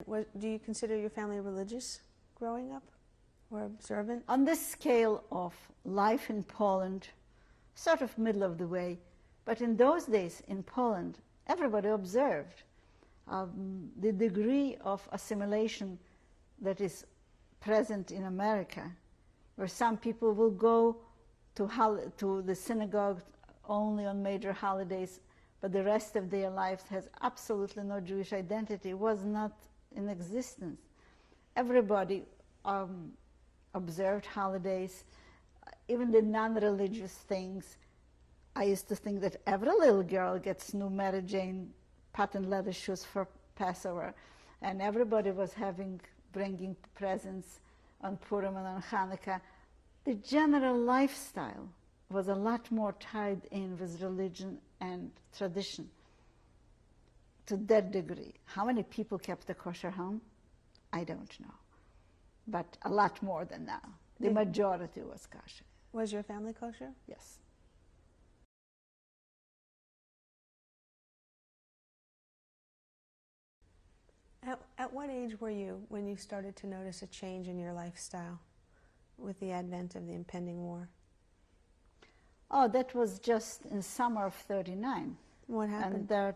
Do you consider your family religious growing up or observant? On the scale of life in Poland, sort of middle of the way, but in those days in Poland, everybody observed. The degree of assimilation that is present in America, where some people will go to the synagogue only on major holidays, but the rest of their lives has absolutely no Jewish identity, was not in existence. Everybody observed holidays, even the non-religious things. I used to think that every little girl gets new Mary Jane patent leather shoes for Passover, and everybody was bringing presents on Purim and on Hanukkah. The general lifestyle was a lot more tied in with religion and tradition to that degree. How many people kept a kosher home? I don't know, but a lot more than now. The majority was kosher. Was your family kosher? Yes. At what age were you when you started to notice a change in your lifestyle with the advent of the impending war? Oh, that was just in summer of '39. What happened? And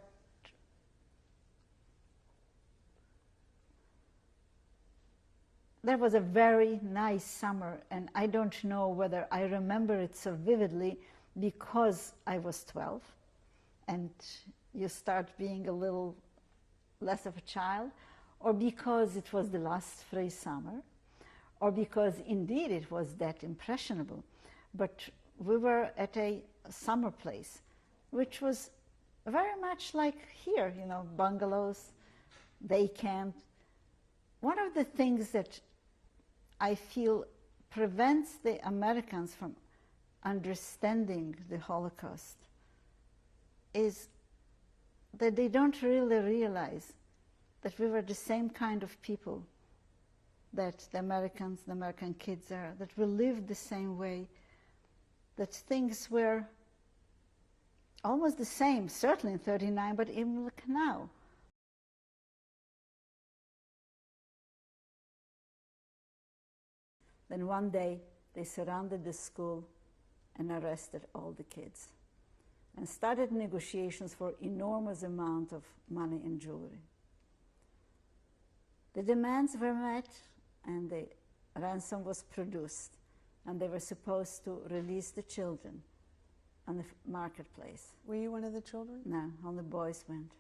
that was a very nice summer, and I don't know whether I remember it so vividly because I was 12, and you start being a little less of a child, or because it was the last free summer, or because indeed it was that impressionable. But we were at a summer place, which was very much like here, you know, bungalows, day camp. One of the things that I feel prevents the Americans from understanding the Holocaust is that they don't really realize that we were the same kind of people that the American kids are, that we lived the same way, that things were almost the same, certainly in '39, but even look now. Then one day, they surrounded the school and arrested all the kids and started negotiations for enormous amount of money and jewelry. The demands were met and the ransom was produced, and they were supposed to release the children on the marketplace. Were you one of the children? No, only boys went.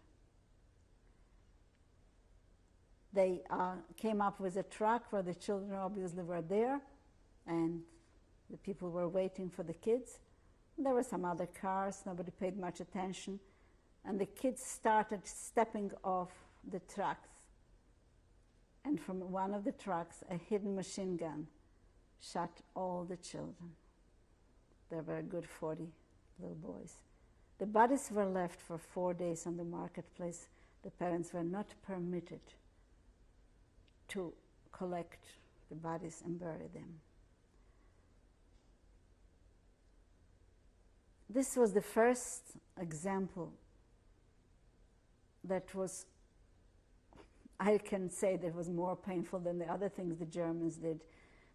They came up with a truck where the children obviously were there, and the people were waiting for the kids. There were some other cars, nobody paid much attention, and the kids started stepping off the trucks. And from one of the trucks, a hidden machine gun shot all the children. There were a good 40 little boys. The bodies were left for 4 days on the marketplace. The parents were not permitted to collect the bodies and bury them. This was the first example that was, I can say, that was more painful than the other things the Germans did.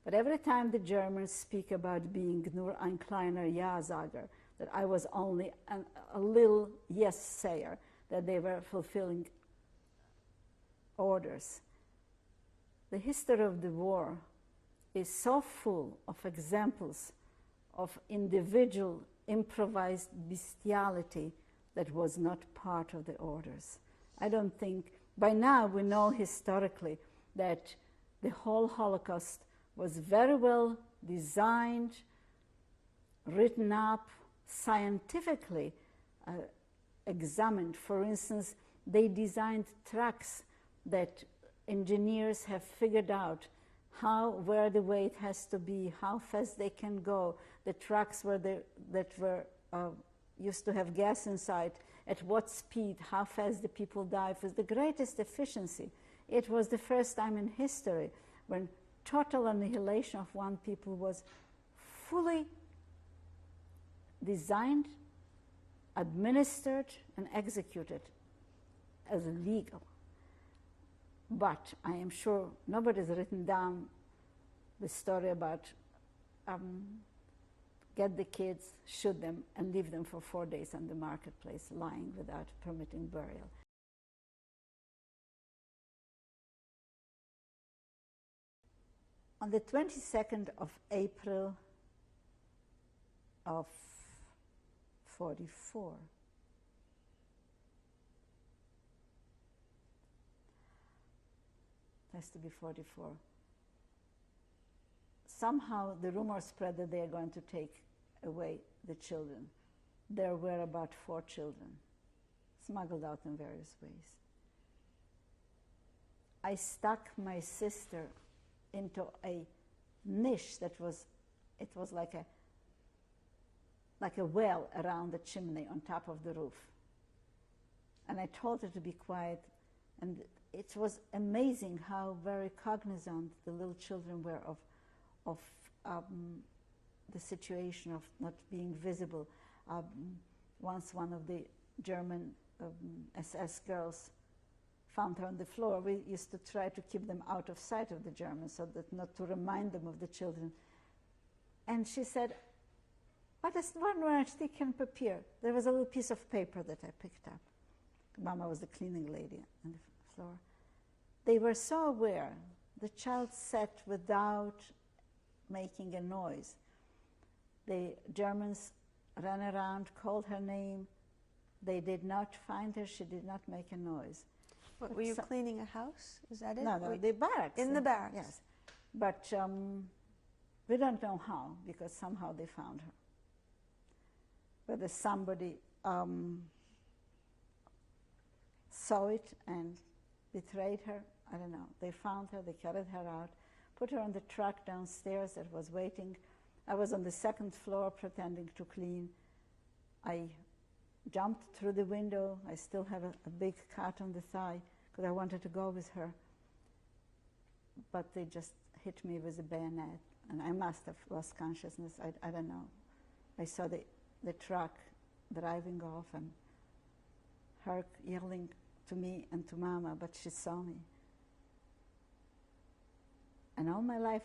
But every time the Germans speak about being nur ein kleiner Ja-Sager, that I was only a little yes-sayer, that they were fulfilling orders. The history of the war is so full of examples of individual improvised bestiality that was not part of the orders. I don't think, by now we know historically that the whole Holocaust was very well designed, written up, scientifically examined. For instance, they designed trucks that engineers have figured out where the weight has to be, how fast they can go. The trucks that were used to have gas inside, at what speed, how fast the people dive with the greatest efficiency. It was the first time in history when total annihilation of one people was fully designed, administered, and executed as legal. But I am sure nobody's written down the story about get the kids, shoot them, and leave them for 4 days on the marketplace, lying without permitting burial. On the 22nd of April of 44, it has to be 44, somehow the rumor spread that they are going to take away the children. There were about 4 children, smuggled out in various ways. I stuck my sister into a niche that was like a well around the chimney on top of the roof. And I told her to be quiet, and it was amazing how very cognizant the little children were of the situation of not being visible. Once one of the German SS girls found her on the floor. We used to try to keep them out of sight of the Germans, so that not to remind them of the children. And she said, "What is one stick papier?" There was a little piece of paper that I picked up. Mama was the cleaning lady on the floor. They were so aware. The child sat without making a noise. The Germans ran around, called her name. They did not find her. She did not make a noise. What, were you cleaning a house? Is that it? No, the barracks. In the barracks? Yes. But we don't know how, because somehow they found her. Whether somebody saw it and betrayed her, I don't know. They found her, they carried her out, put her on the truck downstairs that was waiting. I was on the 2nd floor pretending to clean. I jumped through the window. I still have a big cut on the thigh because I wanted to go with her. But they just hit me with a bayonet, and I must have lost consciousness. I don't know. I saw the truck driving off and her yelling to me and to Mama, but she saw me. And all my life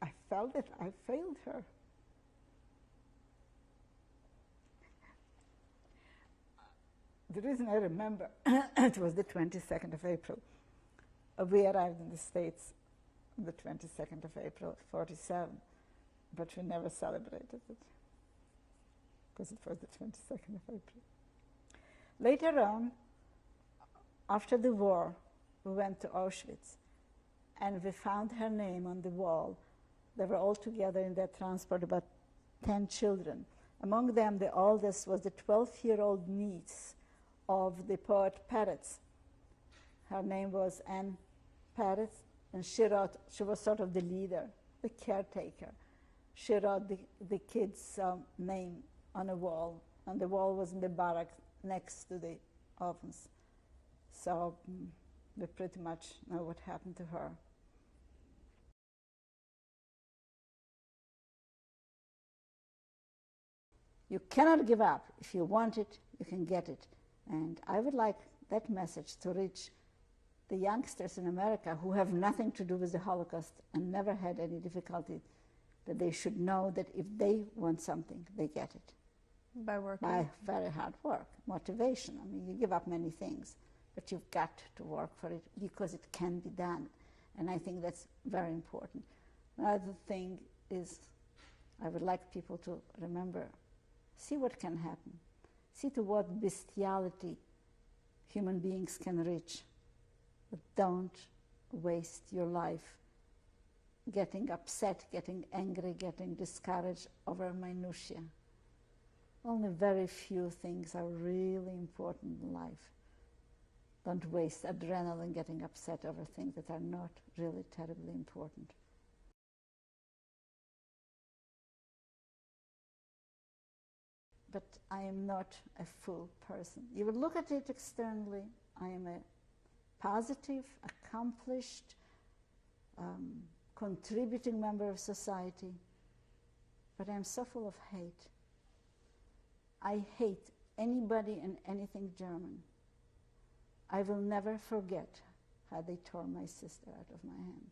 I felt that I failed her. The reason I remember, it was the 22nd of April. We arrived in the States on the 22nd of April, 47, but we never celebrated it because it was the 22nd of April. Later on, after the war, we went to Auschwitz, and we found her name on the wall. They were all together in that transport, about 10 children. Among them, the oldest was the 12-year-old niece of the poet Peretz. Her name was Anne Peretz, and she was sort of the leader, the caretaker. She wrote the kid's name on a wall, and the wall was in the barracks next to the ovens. So we pretty much know what happened to her. You cannot give up. If you want it, you can get it. And I would like that message to reach the youngsters in America who have nothing to do with the Holocaust and never had any difficulty, that they should know that if they want something, they get it. By working? By very hard work, motivation. I mean, you give up many things, but you've got to work for it because it can be done. And I think that's very important. Another thing is, I would like people to remember, see what can happen. See to what bestiality human beings can reach. But don't waste your life getting upset, getting angry, getting discouraged over minutiae. Only very few things are really important in life. Don't waste adrenaline getting upset over things that are not really terribly important. But I am not a full person. You would look at it externally. I am a positive, accomplished, contributing member of society, but I'm so full of hate. I hate anybody and anything German. I will never forget how they tore my sister out of my hand.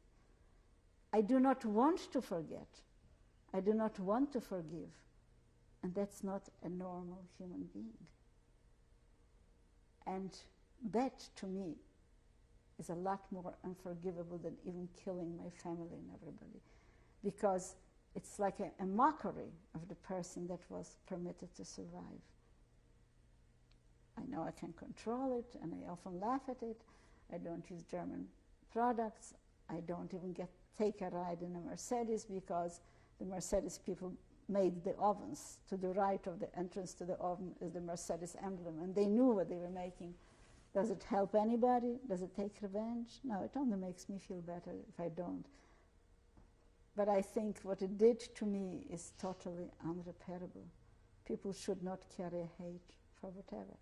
I do not want to forget. I do not want to forgive. And that's not a normal human being. And that, to me, is a lot more unforgivable than even killing my family and everybody. Because it's like a mockery of the person that was permitted to survive. I know I can control it, and I often laugh at it. I don't use German products. I don't even take a ride in a Mercedes because the Mercedes people made the ovens. To the right of the entrance to the oven is the Mercedes emblem, and they knew what they were making. Does it help anybody? Does it take revenge? No, it only makes me feel better if I don't. But I think what it did to me is totally unrepairable. People should not carry hate for whatever.